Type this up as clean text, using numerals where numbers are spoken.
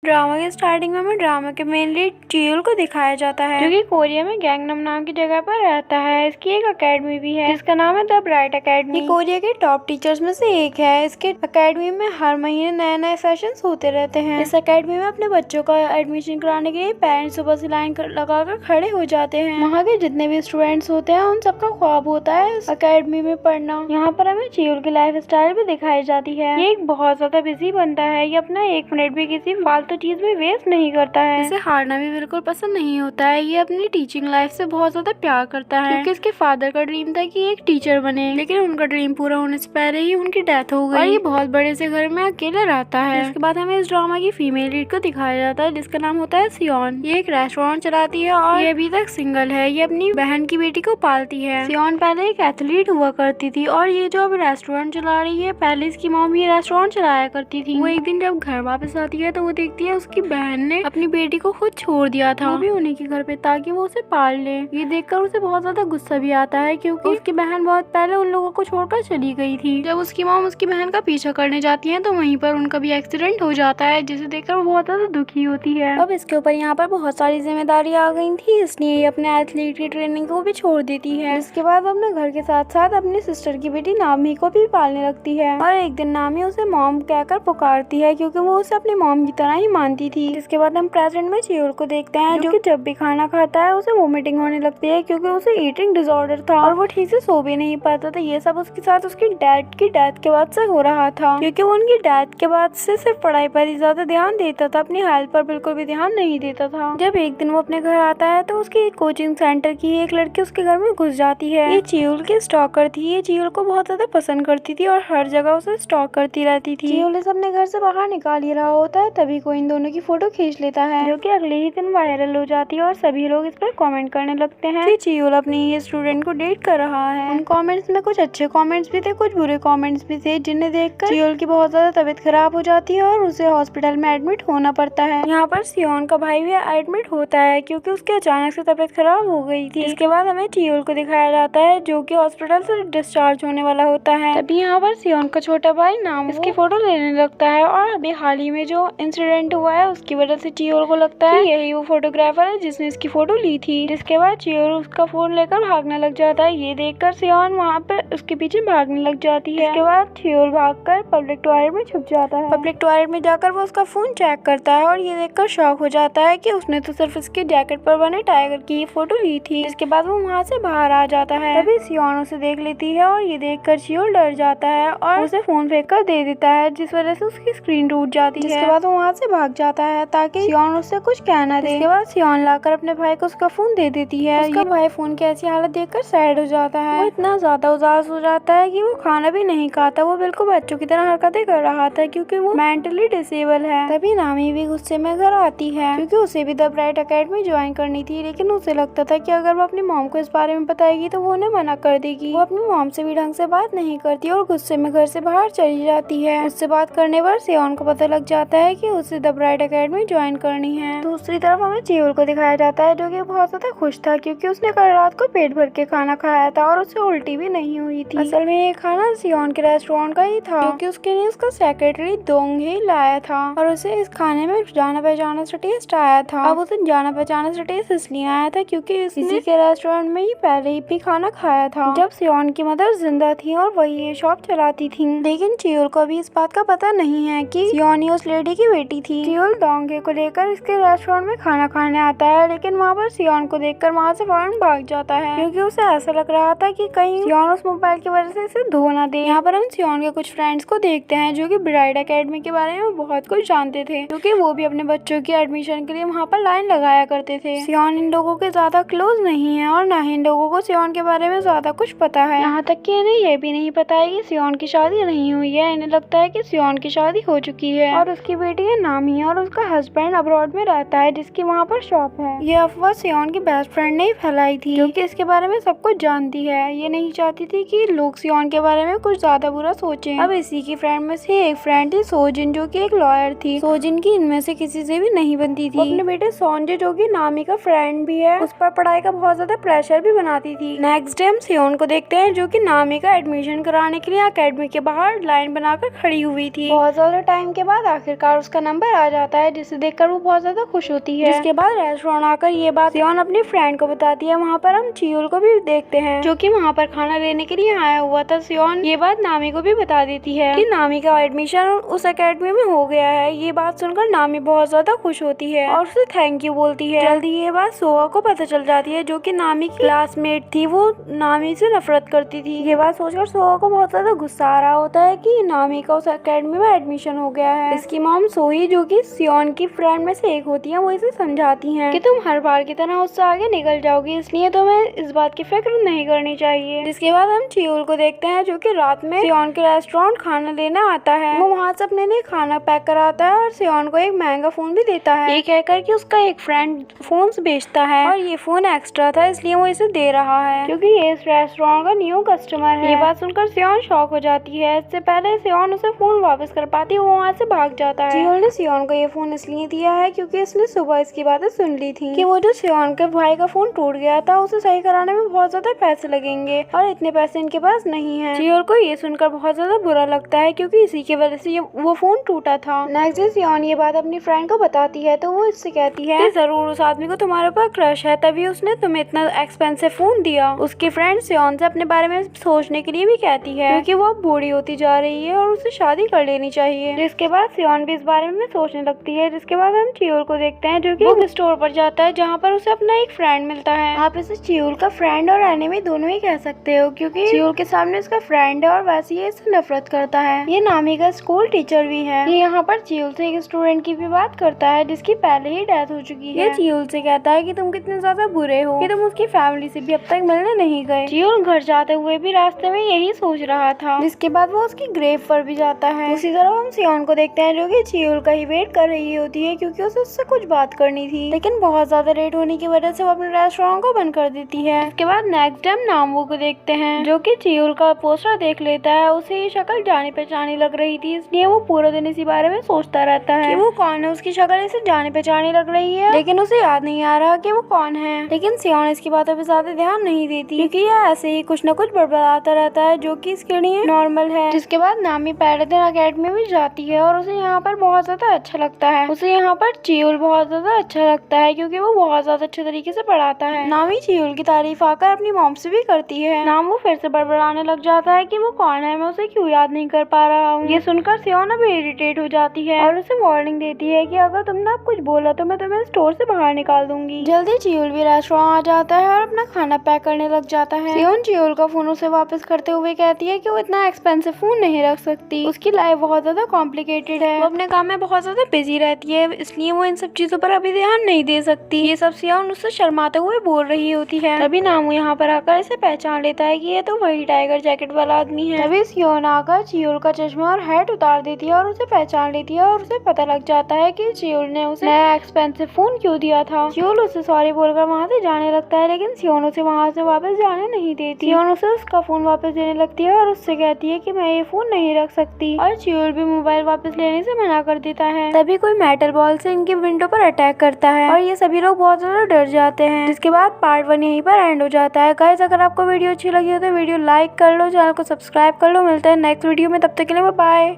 Drama के starting में हमें ड्रामा के मेन लीड चियोल को दिखाया जाता है, जो कि कोरिया में गैंगनम नाम की जगह पर रहता है। इसकी एक अकेडमी भी है जिसका नाम है द ब्राइट अकेडमी। कोरिया के टॉप टीचर्स में से एक है। इसके अकेडमी में हर महीने नए नए सेशंस होते रहते हैं। इस अकेडमी में अपने बच्चों का एडमिशन कराने के लिए पेरेंट्स सुबह से लाइन लगाकर खड़े हो जाते हैं। वहाँ के जितने भी स्टूडेंट्स होते हैं उन सबका ख्वाब होता है इस अकेडमी में पढ़ना। यहाँ पर हमें चियोल की लाइफ स्टाइल भी दिखाई जाती है। ये एक बहुत ज्यादा बिजी बनता है। ये अपना 1 मिनट भी किसी फालतू चीज में वेस्ट नहीं करता है। इसे हारना भी बिल्कुल पसंद नहीं होता है। ये अपनी टीचिंग लाइफ से बहुत ज्यादा प्यार करता है, क्योंकि इसके फादर का ड्रीम था कि एक टीचर बने, लेकिन उनका ड्रीम पूरा होने से पहले ही उनकी डेथ हो गई और ये बहुत बड़े से घर में अकेले रहता है। इसके बाद हमें इस ड्रामा की फीमेल लीड को दिखाया जाता है जिसका नाम होता है सियोन। ये एक रेस्टोरेंट चलाती है और ये अभी तक सिंगल है। ये अपनी बहन की बेटी को पालती है। सियोन पहले एक एथलीट हुआ करती थी और ये जो अब रेस्टोरेंट चला रही है, पहले इसकी मॉम ये रेस्टोरेंट चलाया करती थी। वो एक दिन जब घर वापस आती है तो वो देखती है उसकी बहन ने अपनी बेटी को खुद छोड़ दिया था, वो भी उन्हीं के घर पे, ताकि वो उसे पाल ले। ये देखकर उसे बहुत ज्यादा गुस्सा भी आता है, क्योंकि उसकी बहन बहुत पहले उन लोगों को छोड़कर चली गई थी। जब उसकी मॉम उसकी बहन का पीछा करने जाती है तो वहीं पर उनका भी एक्सीडेंट हो जाता है, जिसे देखकर वो बहुत ज्यादा दुखी होती है। अब इसके ऊपर यहाँ पर बहुत सारी जिम्मेदारी आ गई थी, इसलिए ये अपने एथलीट की ट्रेनिंग को भी छोड़ देती है। इसके बाद वो अपने घर के साथ साथ अपनी सिस्टर की बेटी नामी को भी पालने लगती है और एक दिन नामी उसे मॉम कहकर पुकारती है, क्योंकि वो उसे अपनी मॉम की तरह ही मानती थी। इसके बाद हम प्रेजेंट में चियोल को देखते हैं, जो कि जब भी खाना खाता है उसे वोमिटिंग होने लगती है, क्योंकि उसे ईटिंग डिसऑर्डर था और वो ठीक से सो भी नहीं पाता था। ये सब उसके साथ उसकी डैड की डेथ के बाद से हो रहा था, क्योंकि वो उनकी डेथ के बाद से सिर्फ पढ़ाई पर ही ज्यादा ध्यान देता था, अपनी हेल्थ पर बिल्कुल भी ध्यान नहीं देता था। जब एक दिन वो अपने घर आता है तो उसकी एक कोचिंग सेंटर की एक लड़की उसके घर में घुस जाती है। ये चियोल की स्टॉकर थी। ये चियोल को बहुत ज्यादा पसंद करती थी और हर जगह उसे स्टॉक करती रहती थी। चियोल इसे अपने घर से बाहर निकाल ही रहा होता है, तभी कोई इन दोनों की फोटो खींच लेता है, जो कि अगले ही दिन वायरल हो जाती है और सभी लोग इस पर कमेंट करने लगते हैं कि चियोल अपनी ये स्टूडेंट को डेट कर रहा है। उन कमेंट्स में कुछ अच्छे कमेंट्स भी थे, कुछ बुरे कमेंट्स भी थे, जिन्हें देखकर चियोल की बहुत ज्यादा तबीयत खराब हो जाती है और उसे हॉस्पिटल में एडमिट होना पड़ता है। यहाँ पर सियोन का भाई भी एडमिट होता है, क्योंकि उसकी अचानक से तबीयत खराब हो गई थी। इसके बाद हमें चियोल को दिखाया जाता है, जो कि हॉस्पिटल से डिस्चार्ज होने वाला होता है। तभी यहाँ पर सियोन का छोटा भाई नाम उसकी फोटो लेने लगता है और अभी हाल ही में जो इंसिडेंट हुआ है उसकी वजह से चियोल को लगता है यही वो फोटोग्राफर है जिसने इसकी फोटो ली थी। जिसके बाद चियोल उसका फोन लेकर भागने लग जाता है। ये देखकर सियोन वहाँ पे उसके पीछे भागने लग जाती है। इसके बाद चियोल भागकर पब्लिक टॉयलेट में छुप जाता है। पब्लिक टॉयलेट में जाकर वो उसका फोन चेक करता है और ये देखकर शॉक हो जाता है कि उसने तो सिर्फ इसके जैकेट पर बने टाइगर की फोटो ली थी। इसके बाद वो वहाँ से बाहर आ जाता है। तभी सियोन उसे देख लेती है और ये देखकर चियोल डर जाता है और उसे फोन फेंक कर दे देता है, जिस वजह से उसकी स्क्रीन टूट जाती है। जिसके बाद वो वहाँ से भाग जाता है ताकि सियोन उससे कुछ कहना दे। इसके बाद सियोन लाकर अपने भाई को उसका फोन दे देती है। उसका भाई फोन की ऐसी हालत देखकर सैड हो जाता है। वो इतना ज्यादा उदास हो जाता है कि वो खाना भी नहीं खाता। वो बिल्कुल बच्चों की तरह हरकतें कर रहा था, क्योंकि वो मेंटली डिसेबल है। तभी नामी भी गुस्से में घर आती है, क्योंकि उसे भी द ब्राइट अकेडमी ज्वाइन करनी थी, लेकिन उसे लगता था कि अगर वो अपनी मॉम को इस बारे में बताएगी तो वो उन्हें मना कर देगी। वो अपनी मॉम से भी ढंग से बात नहीं करती और गुस्से में घर से बाहर चली जाती है। उससे बात करने पर सियोन को पता लग जाता है कि उसे द ब्राइट अकेडमी ज्वाइन करनी है। दूसरी तरफ हमें चियोल को दिखाया जाता है, जो कि बहुत ज्यादा खुश था, क्योंकि उसने कल रात को पेट भर के खाना खाया था और उसे उल्टी भी नहीं हुई थी। असल में ये खाना सियोन के रेस्टोरेंट का ही था, क्योंकि उसके लिए उसका सेक्रेटरी दोंग ही लाया था और उसे इस खाने में जाना पहचाना सा टेस्ट आया था। अब उसे जाना पहचाना सा टेस्ट इसलिए आया था क्योंकि इसी के रेस्टोरेंट में ही पहले ही भी खाना खाया था, जब सियोन की मदर जिंदा थी और वही ये शॉप चलाती थी। लेकिन चियोल को अभी इस बात का पता नहीं है कि सियोन ही उस लेडी की बेटी थी। चियोल दोंगे को लेकर इसके रेस्टोरेंट में खाना खाने आता है, लेकिन वहाँ पर सियोन को देखकर वहाँ से फौरन भाग जाता है, क्योंकि उसे ऐसा लग रहा था कि कहीं सियोन उस मोबाइल की वजह से इसे धो ना दे। यहाँ पर हम सियोन के कुछ फ्रेंड्स को देखते हैं, जो कि ब्राइट अकेडमी के बारे में बहुत कुछ जानते थे, क्योंकि वो भी अपने बच्चों की एडमिशन के लिए वहाँ पर लाइन लगाया करते थे। सियोन इन लोगों के ज्यादा क्लोज नहीं है और ना ही इन लोगों को सियोन के बारे में ज्यादा कुछ पता है। यहाँ तक कि इन्हें ये भी नहीं पता है कि सियोन की शादी नहीं हुई है। इन्हें लगता है कि सियोन की शादी हो चुकी है और उसकी बेटी है नामी और उसका हस्बैंड अब्रॉड में रहता है, जिसकी वहाँ पर शॉप है। ये अफवाह सियोन की बेस्ट फ्रेंड ने ही फैलाई थी, जो कि इसके बारे में सब कुछ जानती है। ये नहीं चाहती थी कि लोग सियोन के बारे में कुछ ज्यादा बुरा सोचें। अब इसी की फ्रेंड में से एक फ्रेंड थी सोजिन, जो कि एक लॉयर थी। सोजिन की इनमें से किसी से भी नहीं बनती थी। अपने बेटे सोंजे, जो कि नामी का फ्रेंड भी है, उस पर पढ़ाई का बहुत ज्यादा प्रेशर भी बनाती थी। नेक्स्ट डे हम सियोन को देखते हैं, जो कि नामी का एडमिशन कराने के लिए अकेडमी के बाहर लाइन बनाकर खड़ी हुई थी। बहुत ज्यादा टाइम के बाद आखिरकार उसका नंबर आ जाता है, जिसे देखकर वो बहुत ज्यादा खुश होती है। जिसके बाद रेस्टोरेंट आकर ये बात सियोन अपनी फ्रेंड को बताती है। वहाँ पर हम चियोल को भी देखते हैं जो कि वहाँ पर खाना लेने के लिए आया हुआ था। सियोन ये बात नामी को भी बता देती है कि नामी का एडमिशन उस एकेडमी में हो गया है। ये बात सुनकर नामी बहुत ज्यादा खुश होती है और उसे थैंक यू बोलती है। जल्दी ये बात सोहा को पता चल जाती है, जो कि नामी की क्लासमेट थी। वो नामी से नफरत करती थी। ये बात सोचकर सोहा को बहुत ज्यादा गुस्सा आ रहा होता है कि नामी का उस एकेडमी में एडमिशन हो गया है। इसकी मॉम सोही, जो कि सियोन की फ्रेंड में से एक होती है, वो इसे समझाती है कि तुम हर बार की तरह उससे आगे निकल जाओगी, इसलिए तुम्हें इस बात की फिक्र नहीं करनी चाहिए। जिसके बाद हम चियोल को देखते हैं, जो कि रात में सियोन के रेस्टोरेंट खाना लेना आता है। वो वहाँ से अपने लिए खाना पैक कराता है और सियोन को एक महंगा फोन भी देता है, ये कहकर कि उसका एक फ्रेंड फोन बेचता है और ये फोन एक्स्ट्रा था, इसलिए वो इसे दे रहा है क्योंकि ये इस रेस्टोरेंट का न्यू कस्टमर है। ये बात सुनकर सियोन शॉक हो जाती है। इससे पहले सियोन उसे फोन वापस कर पाती, वो वहाँ से भाग जाता है। चियोल ने सियोन को ये फोन इसलिए दिया है क्योंकि इसने सुबह इसकी बातें सुन ली थी कि वो जो सियोन के भाई का फोन टूट गया था, उसे सही कराने में बहुत ज्यादा पैसे लगेंगे और इतने पैसे इनके पास नहीं है। चियोल को ये सुनकर बहुत ज्यादा बुरा लगता है क्योंकि इसी की वजह से वो फोन टूटा था। नेक्स्ट डे सियोन ये बात अपनी फ्रेंड को बताती है तो वो इससे कहती है कि जरूर उस आदमी को तुम्हारे ऊपर क्रश है, तभी उसने तुम्हें इतना एक्सपेंसिव फोन दिया। उसकी फ्रेंड सियोन से अपने बारे में सोचने के लिए भी कहती है क्योंकि वो बूढ़ी होती जा रही है और उसे शादी कर लेनी चाहिए। जिसके बाद सियोन भी इस बारे में सोचने लगती है। जिसके बाद हम चियोल को देखते हैं, जो कि बुक स्टोर पर जाता है, जहाँ पर उसे अपना एक फ्रेंड मिलता है। आप इसे चियोल का फ्रेंड और एनिमी दोनों ही कह सकते हो क्योंकि चियोल के सामने उसका फ्रेंड है और वैसे ही इससे नफरत करता है। ये नामी का स्कूल टीचर भी है। ये यहाँ पर चियोल से एक स्टूडेंट की भी बात करता है जिसकी पहले ही डेथ हो चुकी है। ये चियोल से कहता है कि तुम कितने ज्यादा बुरे हो कि तुम उसकी फैमिली से भी अब तक मिलने नहीं गए। चियोल घर जाते हुए भी रास्ते में यही सोच रहा था। जिसके बाद वो उसकी ग्रेव पर भी जाता है। उसी तरह हम सियोन को देखते हैं, जो कि चियोल का ही वेट कर रही होती है क्योंकि उसे उससे कुछ बात करनी थी, लेकिन बहुत ज्यादा लेट होने की वजह से वो अपने रेस्टोरेंट को बंद कर देती है। इसके बाद नेक्स्ट टाइम नामवू को देखते हैं, जो कि चियोल का पोस्टर देख लेता है। उसे ये शक्ल जानी पहचानी लग रही थी, इसलिए वो पूरा दिन इसी बारे में सोचता रहता है कि वो कौन है। उसकी शक्ल इसे जानी पहचानी लग रही है, लेकिन उसे याद नहीं आ रहा कि वो कौन है। लेकिन सियोन इसकी बातों पे ज्यादा ध्यान नहीं देती क्योंकि ये ऐसे ही कुछ न कुछ बड़बड़ाता रहता है, जो कि इसके लिए नॉर्मल है। जिसके बाद नामी पहले दिन अकेडमी में जाती है और उसे यहाँ पर बहुत ज्यादा अच्छा लगता है। उसे यहाँ पर चियोल बहुत ज्यादा अच्छा लगता है क्योंकि वो बहुत ज्यादा अच्छे तरीके से पढ़ाता है। नामी चियोल की तारीफ आकर अपनी मॉम से भी करती है। नाम वो फिर से बड़बड़ाने लग जाता है कि वो कौन है, मैं उसे क्यों याद नहीं कर पा रहा हूँ। ये सुनकर सियोन अब इरिटेट हो जाती है और उसे वार्निंग देती है कि अगर तुमने अब कुछ बोला तो मैं तुम्हें स्टोर से बाहर निकाल दूंगी। जल्दी चियोल भी रेस्टोरेंट आ जाता है और अपना खाना पैक करने लग जाता है। सियोन चियोल का फोन उसे वापस करते हुए कहती है कि वो इतना एक्सपेंसिव फोन नहीं रख सकती, उसकी लाइफ बहुत ज्यादा कॉम्प्लिकेटेड है, वो अपने काम में बहुत ज्यादा बिजी रहती है, इसलिए वो इन सब चीजों पर अभी ध्यान नहीं दे सकती। ये सब सियोन उससे शर्माते हुए बोल रही होती है। तभी नामू यहाँ पर आकर इसे पहचान लेता है कि ये तो वही टाइगर जैकेट वाला आदमी है। तभी सियोन आकर चियोल का चश्मा और हैट उतार देती है और उसे पहचान लेती है और उसे पता लग जाता है कि चियोल ने उसे नया एक्सपेंसिव फोन क्यों दिया था। चियोल उसे सॉरी बोलकर वहाँ से जाने लगता है, लेकिन सियोन उसे वहाँ से वापस जाने नहीं देती। सियोन उसे उसका फोन वापस देने लगती है और उससे कहती है कि मैं ये फोन नहीं रख सकती, और चियोल भी मोबाइल वापस लेने से मना कर देता है। तभी कोई मेटल बॉल से इनकी विंडो पर अटैक करता है और ये सभी लोग बहुत ज्यादा डर जाते हैं। जिसके बाद पार्ट 1 यहीं पर एंड हो जाता है। गाइस, अगर आपको वीडियो अच्छी लगी हो तो वीडियो लाइक कर लो, चैनल को सब्सक्राइब कर लो। मिलते हैं नेक्स्ट वीडियो में, तब तक के लिए बाय।